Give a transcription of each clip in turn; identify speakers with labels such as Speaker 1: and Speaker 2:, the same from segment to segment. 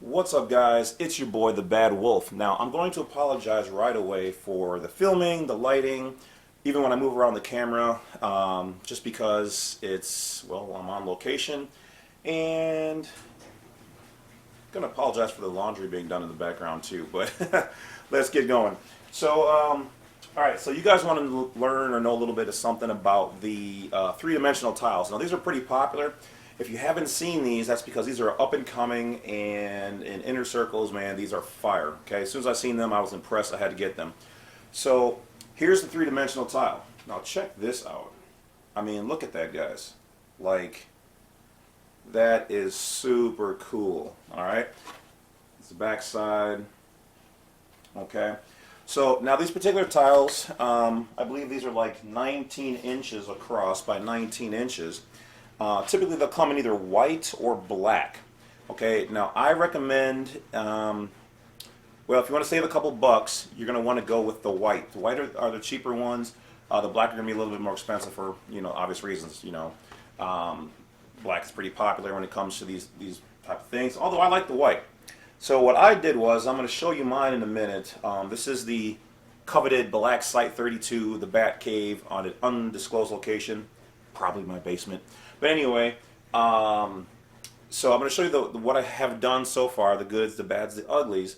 Speaker 1: What's up, guys? It's your boy, the Badwolf. Now, I'm going to apologize right away for the filming, the lighting, even when I move around the camera, just because I'm on location, and I'm going to apologize for the laundry being done in the background too, but let's get going. So, alright, so you guys want to learn or know a little bit of something about the three-dimensional tiles. Now, these are pretty popular. If you haven't seen these, that's because these are up and coming, and in inner circles, man, these are fire. Okay, as soon as I seen them, I was impressed. I had to get them. So here's the three-dimensional tile. Now check this out. I mean, look at that, guys. Like, that is super cool. All right, it's the back side. Okay, so now these particular tiles, I believe these are like 19 inches across by 19 inches. Typically they'll come in either white or black. Okay, now I recommend, well, if you want to save a couple bucks, you're going to want to go with the white. The white are the cheaper ones. The black are going to be a little bit more expensive for, obvious reasons. Black is pretty popular when it comes to these type of things, although I like the white. So what I did was, I'm going to show you mine in a minute. This is the coveted Blacksite32, the Bat Cave, on an undisclosed location, probably my basement. But anyway, so I'm going to show you what I have done so far, the goods, the bads, the uglies.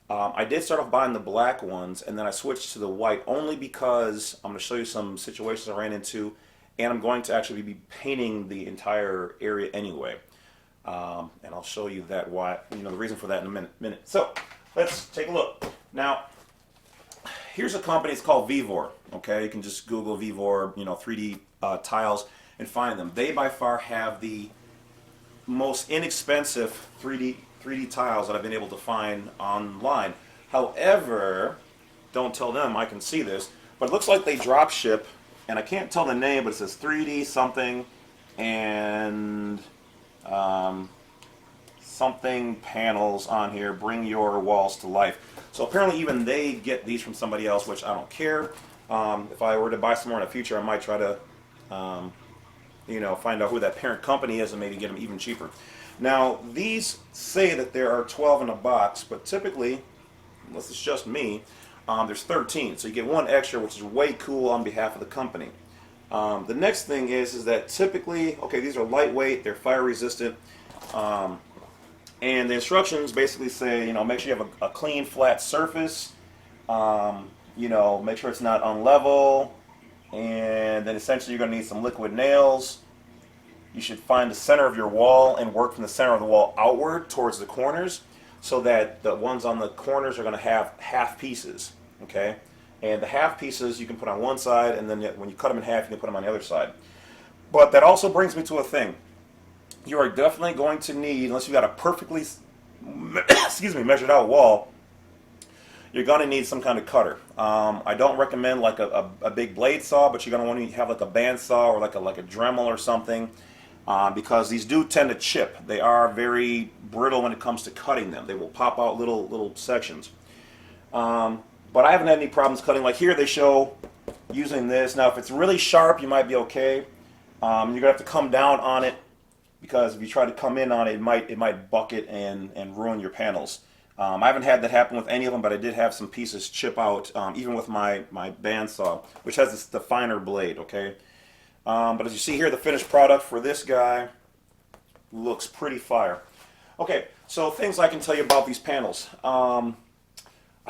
Speaker 1: I did start off buying the black ones, and then I switched to the white only because I'm going to show you some situations I ran into, and I'm going to actually be painting the entire area anyway. And I'll show you that the reason for that in a minute. So let's take a look. Now, here's a company. It's called Vevor. Okay, you can just Google Vevor, 3D tiles, and find them. They by far have the most inexpensive 3D tiles that I've been able to find online. However, don't tell them I can see this, but it looks like they drop ship, and I can't tell the name, but it says 3D something and something panels on here, bring your walls to life. So apparently even they get these from somebody else, which I don't care. If I were to buy some more in the future, I might try to find out who that parent company is and maybe get them even cheaper. Now, these say that there are 12 in a box, but typically, unless it's just me, there's 13. So you get one extra, which is way cool on behalf of the company. The next thing is that typically, okay, these are lightweight, they're fire resistant, and the instructions basically say, make sure you have a clean, flat surface, make sure it's not unlevel, and then essentially you're going to need some liquid nails. You should find the center of your wall and work from the center of the wall outward towards the corners, so that the ones on the corners are going to have half pieces, okay? And the half pieces you can put on one side, and then when you cut them in half, you can put them on the other side. But that also brings me to a thing. You are definitely going to need, unless you've got a perfectly measured out wall, you're going to need some kind of cutter. I don't recommend like a big blade saw, but you're going to want to have like a band saw or like a Dremel or something, because these do tend to chip. They are very brittle when it comes to cutting them. They will pop out little sections. But I haven't had any problems cutting. Like here they show using this. Now if it's really sharp, you might be okay. You're going to have to come down on it, because if you try to come in on it, it might bucket and ruin your panels. I haven't had that happen with any of them, but I did have some pieces chip out, even with my bandsaw, which has the finer blade, okay? But as you see here, the finished product for this guy looks pretty fire. Okay, so things I can tell you about these panels. I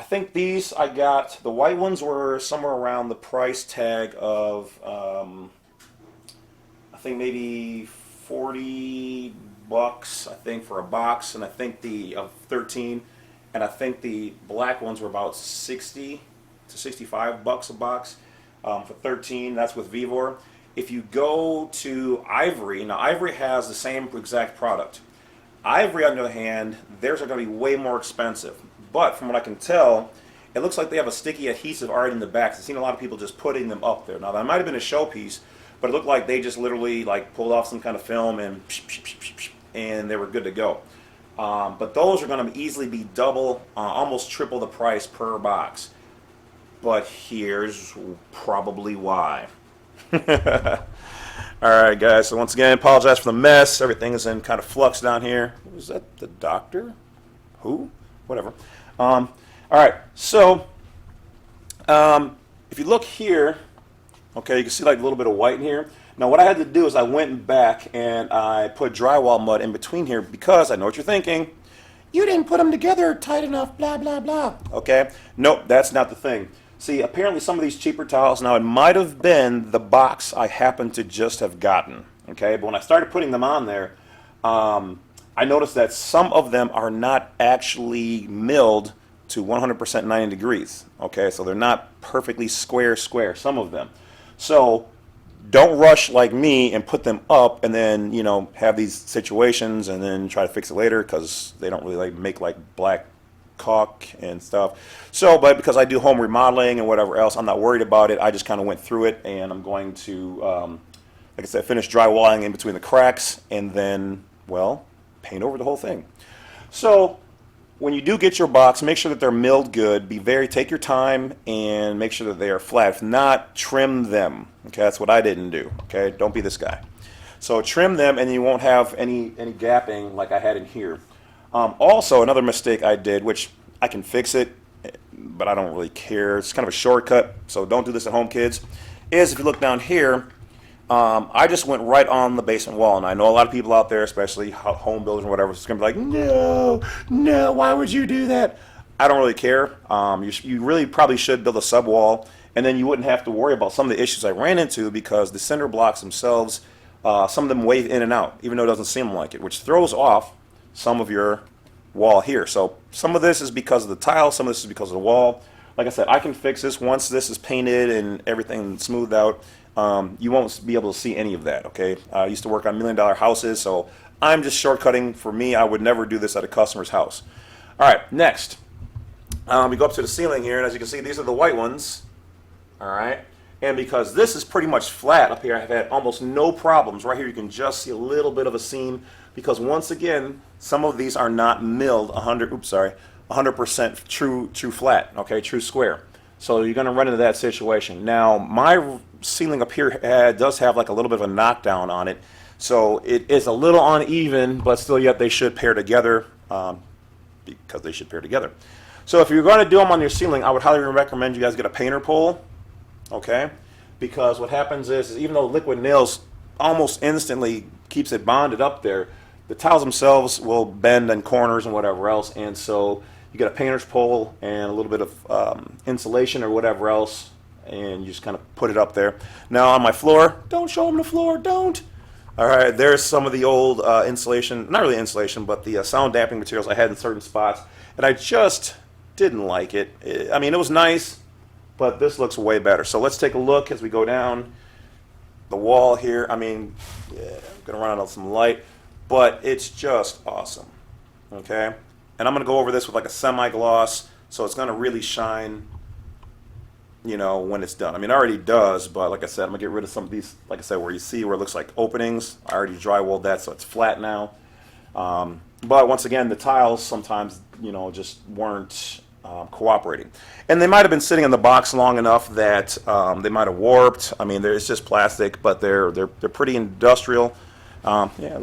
Speaker 1: think these I got, the white ones were somewhere around the price tag of, I think maybe 40 bucks, I think, for a box, and I think of 13. And I think the black ones were about 60 to 65 bucks a box for 13. That's with Vevor. If you go to Ivory, now Ivory has the same exact product. Ivory, on the other hand, theirs are going to be way more expensive. But from what I can tell, it looks like they have a sticky adhesive already in the back. I've seen a lot of people just putting them up there. Now that might have been a showpiece, but it looked like they just literally like pulled off some kind of film and they were good to go. But those are going to easily be double, almost triple the price per box. But here's probably why. Alright guys, so once again, apologize for the mess. Everything is in kind of flux down here. Was that the doctor? Who? Whatever. All right, so if you look here, okay, you can see like a little bit of white in here. Now what I had to do is I went back and I put drywall mud in between here because I know what you're thinking. You didn't put them together tight enough, blah, blah, blah. Okay, nope, that's not the thing. See, apparently some of these cheaper tiles, now it might have been the box I happened to just have gotten, okay? But when I started putting them on there, I noticed that some of them are not actually milled to 100% 90 degrees, okay? So they're not perfectly square, some of them. So don't rush like me and put them up and then, you know, have these situations and then try to fix it later because they don't really like make like black caulk and stuff. So, but because I do home remodeling and whatever else, I'm not worried about it. I just kind of went through it, and I'm going to, like I said, finish drywalling in between the cracks and then, well, paint over the whole thing. So when you do get your box, make sure that they're milled good. Take your time and make sure that they are flat. If not, trim them. Okay, that's what I didn't do. Okay, don't be this guy. So trim them, and you won't have any gapping like I had in here. Also, another mistake I did, which I can fix it, but I don't really care. It's kind of a shortcut, so don't do this at home, kids. Is if you look down here, I just went right on the basement wall, and I know a lot of people out there, especially home builders or whatever, is going to be like, no, why would you do that? I don't really care. You really probably should build a sub wall, and then you wouldn't have to worry about some of the issues I ran into because the cinder blocks themselves, some of them wave in and out, even though it doesn't seem like it, which throws off some of your wall here. So some of this is because of the tile, some of this is because of the wall. Like I said, I can fix this once this is painted and everything smoothed out. You won't be able to see any of that, okay? I used to work on $1 million houses, so I'm just shortcutting. For me, I would never do this at a customer's house. All right, next. We go up to the ceiling here, and as you can see, these are the white ones. All right? And because this is pretty much flat up here, I've had almost no problems. Right here, you can just see a little bit of a seam because once again, some of these are not milled 100% true flat, okay, true square. So you're going to run into that situation. Now, my ceiling up here does have like a little bit of a knockdown on it, so it is a little uneven, but still yet they should pair together because they should pair together. So if you're going to do them on your ceiling, I would highly recommend you guys get a painter pole, okay? Because what happens is even though liquid nails almost instantly keeps it bonded up there, the tiles themselves will bend in corners and whatever else, and so you get a painter's pole and a little bit of insulation or whatever else, and you just kind of put it up there. Now on my floor, don't show them the floor, don't. All right, there's some of the old insulation, not really insulation, but the sound damping materials I had in certain spots, and I just didn't like it. I mean, it was nice, but this looks way better. So let's take a look as we go down the wall here. I mean, yeah, I'm gonna run out of some light, but it's just awesome, okay? And I'm gonna go over this with like a semi-gloss, so it's gonna really shine, you know, when it's done. I mean, it already does, but like I said, I'm gonna get rid of some of these, like I said, where you see where it looks like openings. I already drywalled that, so it's flat now. But once again, the tiles sometimes, you know, just weren't cooperating. And they might have been sitting in the box long enough that they might have warped. I mean, it's just plastic, but they're pretty industrial. Yeah.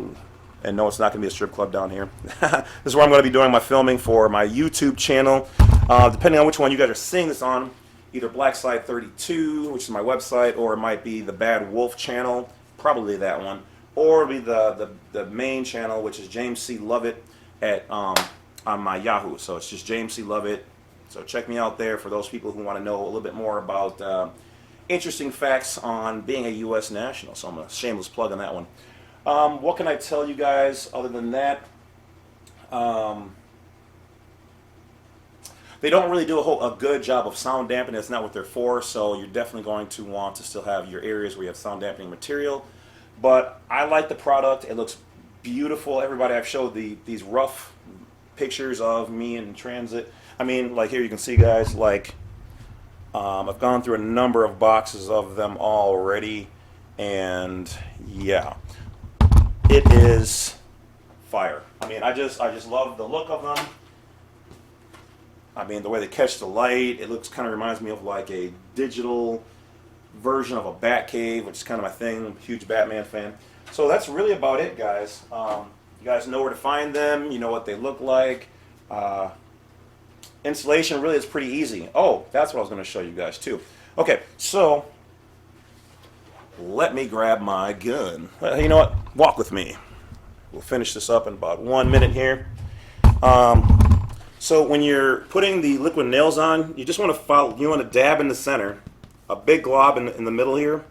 Speaker 1: And no, it's not going to be a strip club down here. This is where I'm going to be doing my filming for my YouTube channel. Depending on which one you guys are seeing this on, either Blacksite32, which is my website, or it might be the Badwolf channel, probably that one, or it'll be the main channel, which is James C. Lovett on my Yahoo. So it's just James C. Lovett. So check me out there for those people who want to know a little bit more about interesting facts on being a U.S. national. So I'm a shameless plug on that one. What can I tell you guys other than that? They don't really do a good job of sound dampening. That's not what they're for, so you're definitely going to want to still have your areas where you have sound dampening material. But I like the product. It looks beautiful. Everybody I've showed these rough pictures of me in transit. I mean, like here you can see, guys, like I've gone through a number of boxes of them already, and yeah. It is fire. I mean, I just love the look of them. I mean, the way they catch the light, it looks kind of reminds me of like a digital version of a Batcave, which is kind of my thing. I'm a huge Batman fan. So that's really about it, guys. You guys know where to find them. You know what they look like. Installation really is pretty easy. Oh, that's what I was going to show you guys too. Okay, so let me grab my gun. You know what? Walk with me. We'll finish this up in about 1 minute here. So when you're putting the liquid nails on, you just want to follow. You want to dab in the center, a big glob in the middle here.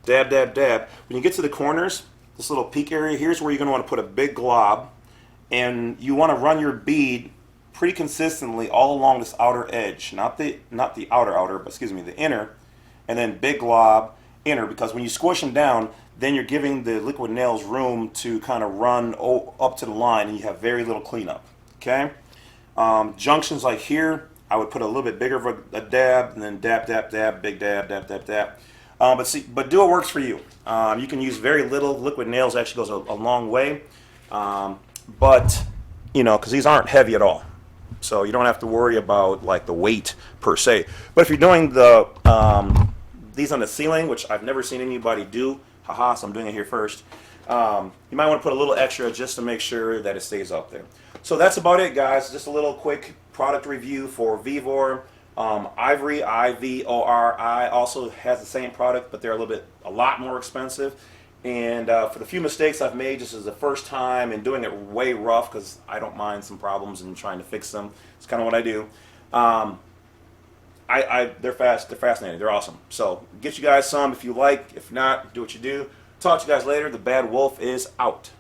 Speaker 1: Dab, dab, dab. When you get to the corners, this little peak area, here's where you're going to want to put a big glob, and you want to run your bead pretty consistently all along this outer edge, not the outer, but excuse me, the inner, and then big glob, inner, because when you squish them down, then you're giving the liquid nails room to kind of run up to the line, and you have very little cleanup. Okay, junctions like here, I would put a little bit bigger of a dab, and then dab, dab, dab, big dab, dab, dab, dab. But do what works for you. You can use very little. Liquid nails actually goes a long way, but you know, because these aren't heavy at all. So you don't have to worry about like the weight per se. But if you're doing the these on the ceiling, which I've never seen anybody do, haha, so I'm doing it here first. You might want to put a little extra just to make sure that it stays up there. So that's about it, guys. Just a little quick product review for Vevor. Ivory, I-V-O-R-I, also has the same product, but they're a lot more expensive. And for the few mistakes I've made, this is the first time and doing it way rough because I don't mind some problems and trying to fix them. It's kind of what I do. They're fascinating. They're awesome. So get you guys some if you like. If not, do what you do. Talk to you guys later. The Bad Wolf is out.